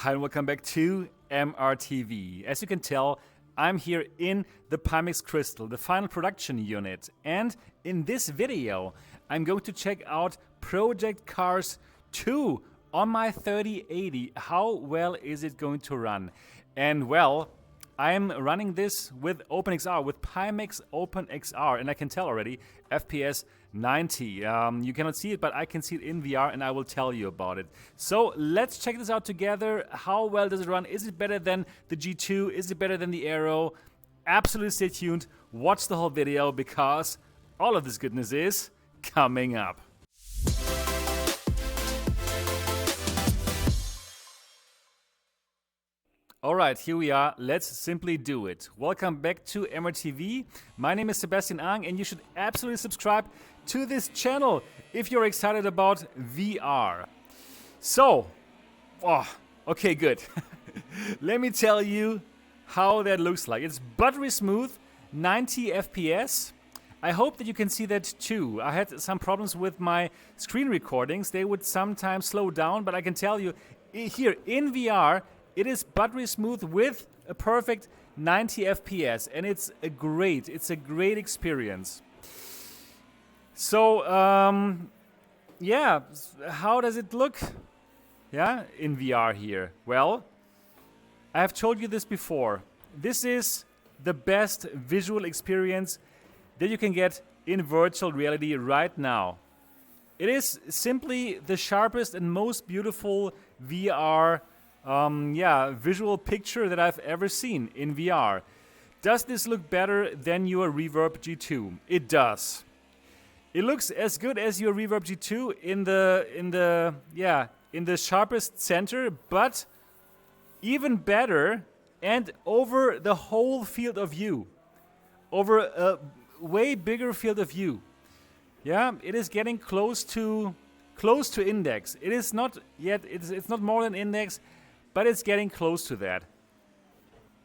Hi and welcome back to MRTV. As you can tell, I'm here in the Pimax Crystal, the final production unit. And in this video, I'm going to check out Project Cars 2 on my 3080. How well is it going to run? And well, I'm running this with OpenXR, with Pimax OpenXR, and I can tell already, FPS 90. You cannot see it, but I can see it in VR, and I will tell you about it. So let's check this out together. How well does it run? Is it better than the G2? Is it better than the Aero? Absolutely stay tuned. Watch the whole video, because all of this goodness is coming up. Alright, here we are. Let's simply do it. Welcome back to MRTV. My name is Sebastian, and you should absolutely subscribe to this channel if you're excited about VR. So, okay, good. Let me tell you how that looks like. It's buttery smooth, 90 FPS. I hope that you can see that too. I had some problems with my screen recordings. They would sometimes slow down, but I can tell you here in VR, it is buttery smooth with a perfect 90 FPS, and it's a great experience. So, yeah, how does it look? Yeah, in VR here. Well, I have told you this before. This is the best visual experience that you can get in virtual reality right now. It is simply the sharpest and most beautiful VR visual picture that I've ever seen in VR. Does this look better than your Reverb G2? It does. It looks as good as your Reverb G2 in the sharpest center, but even better and over the whole field of view, over a way bigger field of view. Yeah, it is getting close to index. It is not yet. It's not more than index, but it's getting close to that.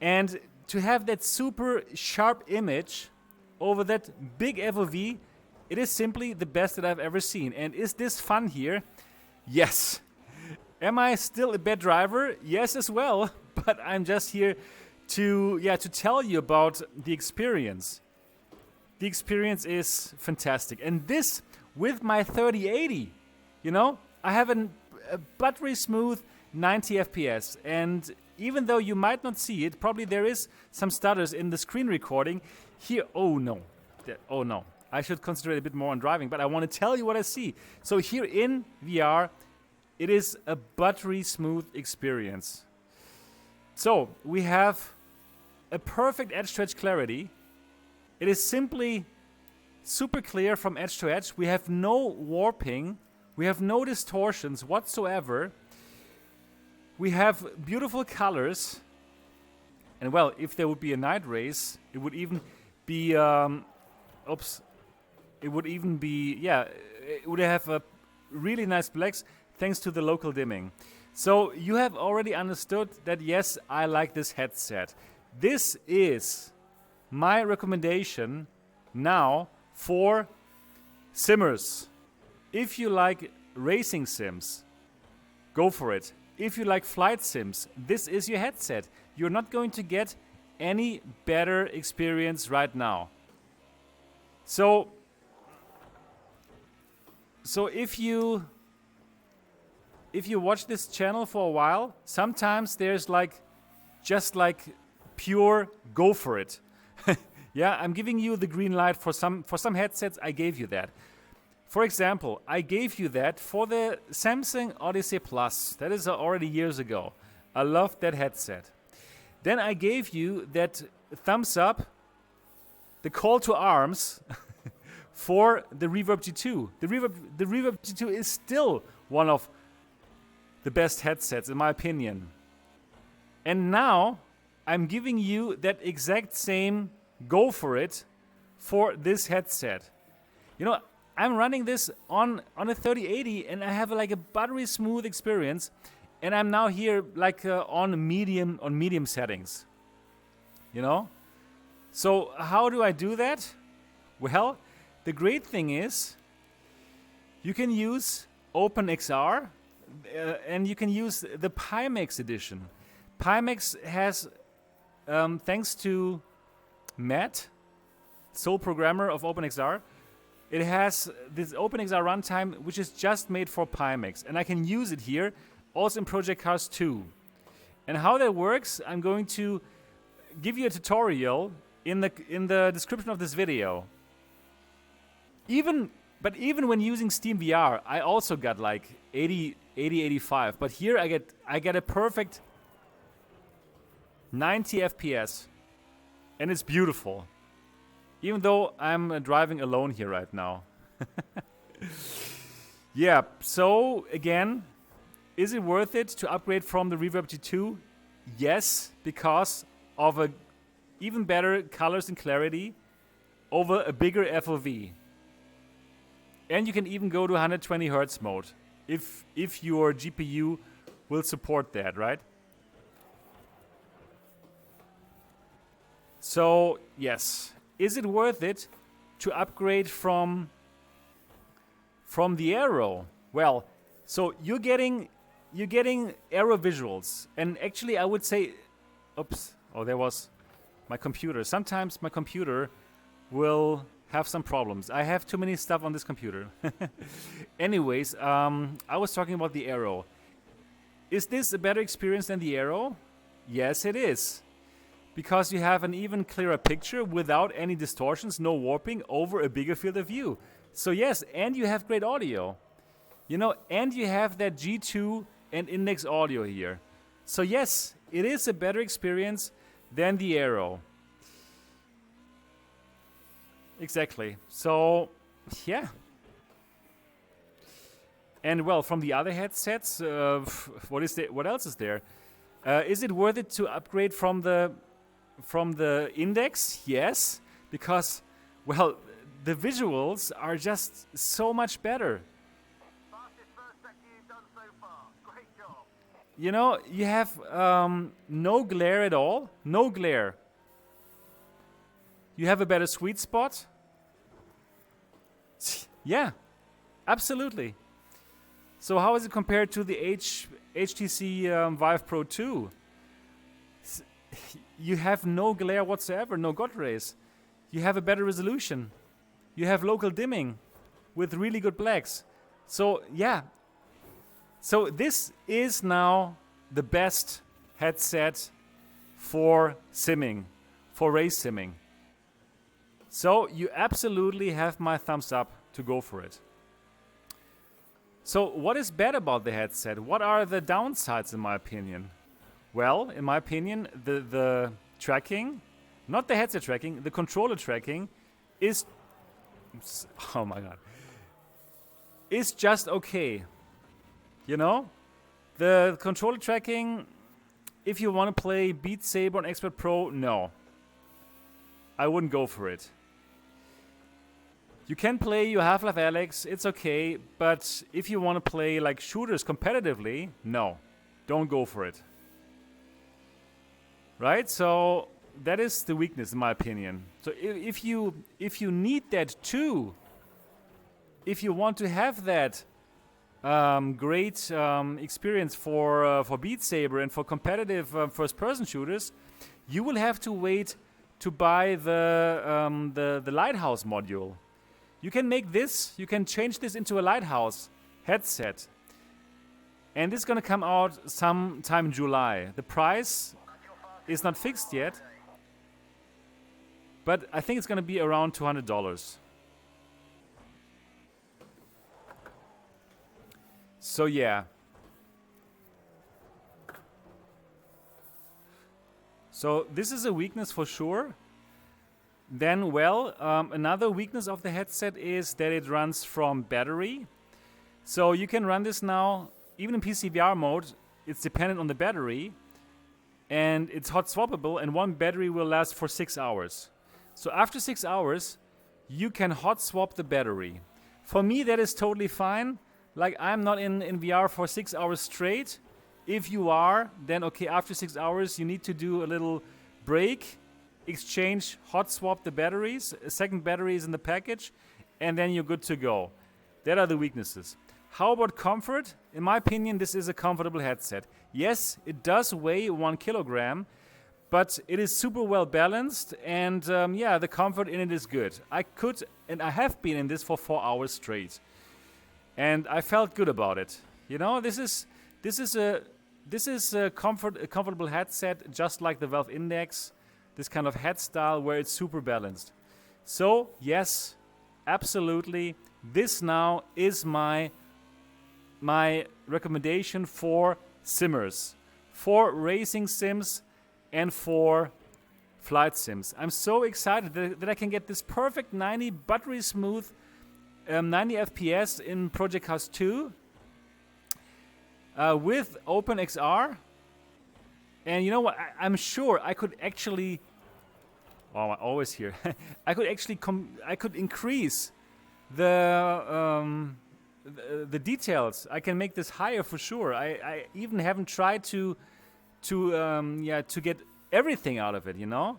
And to have that super sharp image over that big FOV, it is simply the best that I've ever seen. And is this fun here? Yes. Am I still a bad driver? Yes, as well. But I'm just here to tell you about the experience. The experience is fantastic. And this with my 3080, you know, I have a buttery smooth 90 FPS, and even though you might not see it, probably there is some stutters in the screen recording here. Oh no, I should concentrate a bit more on driving, but I want to tell you what I see. So here in VR, it is a buttery smooth experience. So we have a perfect edge-to-edge clarity. It is simply super clear from edge to edge. We have no warping. We have no distortions whatsoever. We have beautiful colors. And well, if there would be a night race, it would even be, it would have a really nice blacks thanks to the local dimming. So you have already understood that yes, I like this headset. This is my recommendation now for simmers. If you like racing sims, go for it. If you like flight sims, this is your headset. You're not going to get any better experience right now. So if you watch this channel for a while, sometimes there's just pure go for it. Yeah, I'm giving you the green light for some headsets. I gave you that. For example, I gave you that for the Samsung Odyssey Plus. That is already years ago. I loved that headset. Then I gave you that thumbs up, the call to arms for the Reverb G2. The Reverb G2 is still one of the best headsets in my opinion. And now I'm giving you that exact same go for it for this headset. You know, I'm running this on a 3080, and I have a buttery smooth experience, and I'm now here on medium settings. You know? So how do I do that? Well, the great thing is you can use OpenXR and you can use the Pimax edition. Pimax has, thanks to Matt, sole programmer of OpenXR, it has this OpenXR runtime which is just made for Pimax, and I can use it here also in Project Cars 2. And how that works, I'm going to give you a tutorial in the description of this video. Even when using Steam VR, I also got like 80, 85. But here I get a perfect 90 FPS, and it's beautiful. Even though I'm driving alone here right now. Yeah. So again, is it worth it to upgrade from the Reverb G2? Yes, because of a even better colors and clarity over a bigger FOV. And you can even go to 120 Hz mode if your GPU will support that, right? So yes, is it worth it to upgrade from the Aero? Well, so you're getting Aero visuals, and actually I would say, oops, oh, there was my computer. Sometimes my computer will have some problems. I have too many stuff on this computer. Anyways, I was talking about the Aero. Is this a better experience than the Aero? Yes, it is. Because you have an even clearer picture without any distortions, no warping, over a bigger field of view. So yes, and you have great audio. You know, and you have that G2 and index audio here. So yes, it is a better experience than the Aero. Exactly. So, yeah. And well, from the other headsets, what else is there? Is it worth it to upgrade from the index? Yes, because, well, the visuals are just so much better. You know, you have no glare at all. No glare. You have a better sweet spot. Yeah, absolutely. So how is it compared to the HTC Vive Pro 2? You have no glare whatsoever, no God rays. You have a better resolution. You have local dimming with really good blacks. So yeah. So this is now the best headset for simming, for race simming. So you absolutely have my thumbs up to go for it. So what is bad about the headset? What are the downsides in my opinion? Well, in my opinion, the tracking, not the headset tracking, the controller tracking is, oh my god, is just okay. You know? The controller tracking, if you want to play Beat Saber on Expert Pro, no. I wouldn't go for it. You can play your Half-Life Alyx, it's okay, but if you want to play like shooters competitively, no. Don't go for it. Right? So that is the weakness in my opinion. So if you need that too, if you want to have that great experience for Beat Saber and for competitive first-person shooters, you will have to wait to buy the Lighthouse module. You can make this, you can change this into a Lighthouse headset, and this is going to come out sometime in July. The price is not fixed yet, but I think it's going to be around $200. So yeah. So this is a weakness for sure. Then, well, another weakness of the headset is that it runs from battery. So you can run this now, even in PCVR mode, it's dependent on the battery. And it's hot swappable, and one battery will last for 6 hours. So after 6 hours, you can hot swap the battery. For me, that is totally fine. Like, I'm not in VR for 6 hours straight. If you are, then okay, after 6 hours, you need to do a little break, exchange, hot swap the batteries, a second battery is in the package, and then you're good to go. That are the weaknesses. How about comfort? In my opinion, this is a comfortable headset. Yes, it does weigh 1 kilogram, but it is super well balanced, and yeah, the comfort in it is good. I could, and I have been in this for 4 hours straight, and I felt good about it. You know, this is a comfortable headset, just like the Valve Index, this kind of head style where it's super balanced. So yes, absolutely, this now is my recommendation for simmers, for racing sims, and for flight sims. I'm so excited that I can get this perfect 90 buttery smooth 90 FPS in Project Cars 2 with OpenXR. And you know what? I'm sure I could actually. Oh, I'm always here. I could actually I could increase the details. I can make this higher for sure. I even haven't tried to get everything out of it, you know?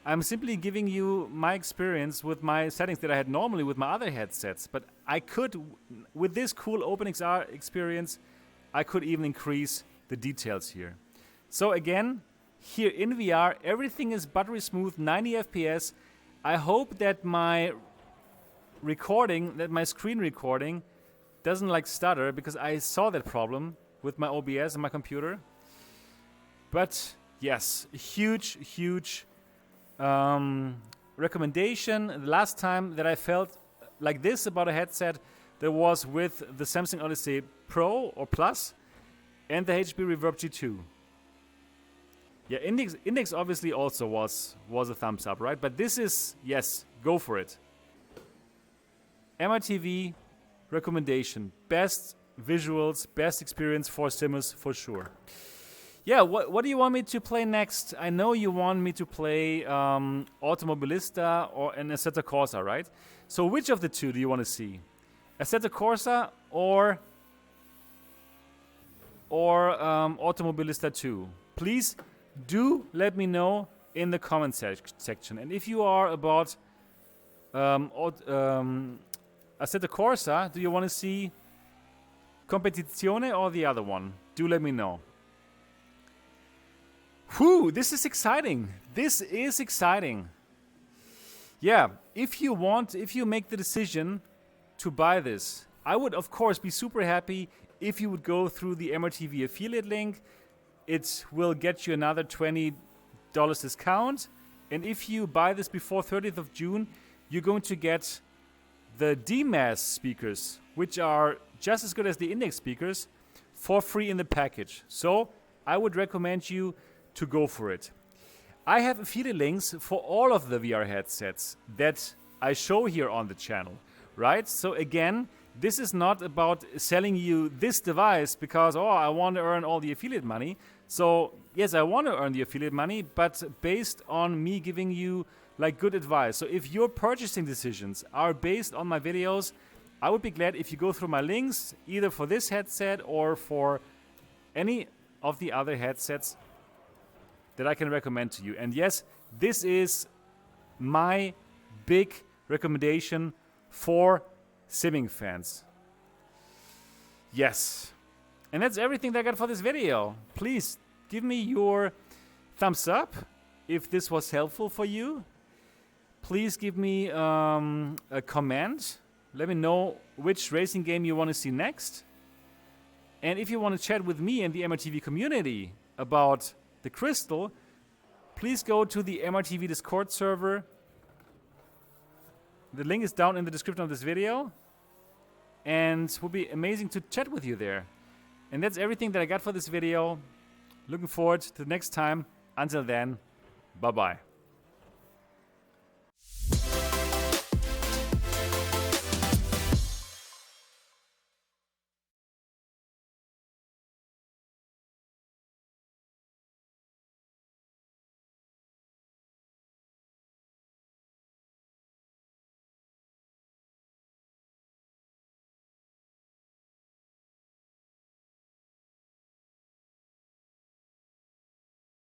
I'm simply giving you my experience with my settings that I had normally with my other headsets, but I could, with this cool OpenXR experience, I could even increase the details here. So again, here in VR, everything is buttery smooth, 90 FPS. I hope that my screen recording doesn't like stutter, because I saw that problem with my OBS and my computer. But yes, huge recommendation. The last time that I felt like this about a headset, there was with the Samsung Odyssey Pro or Plus and the HP Reverb G2. Yeah, Index obviously also was a thumbs up, right? But this is, yes, go for it. MRTV recommendation. Best visuals, best experience for simmers for sure. Yeah, what do you want me to play next? I know you want me to play Automobilista or an Assetto Corsa, right? So which of the two do you want to see? Assetto Corsa or Automobilista 2? Please do let me know in the comment section. And if you are about Assetto Corsa, do you want to see Competizione or the other one? Do let me know. Whew, this is exciting. This is exciting. Yeah, if you make the decision to buy this, I would of course be super happy if you would go through the MRTV affiliate link. It will get you another $20 discount. And if you buy this before 30th of June, you're going to get the DMAS speakers, which are just as good as the Index speakers, for free in the package. So I would recommend you to go for it. I have affiliate links for all of the VR headsets that I show here on the channel, right? So again, this is not about selling you this device because, oh, I want to earn all the affiliate money. So yes, I want to earn the affiliate money, but based on me giving you like good advice. So if your purchasing decisions are based on my videos, I would be glad if you go through my links, either for this headset or for any of the other headsets that I can recommend to you. And yes, this is my big recommendation for simming fans. Yes. And that's everything that I got for this video. Please give me your thumbs up if this was helpful for you. Please give me a comment. Let me know which racing game you want to see next. And if you want to chat with me and the MRTV community about the Crystal, please go to the MRTV Discord server. The link is down in the description of this video. And it would be amazing to chat with you there. And that's everything that I got for this video. Looking forward to the next time. Until then, bye-bye.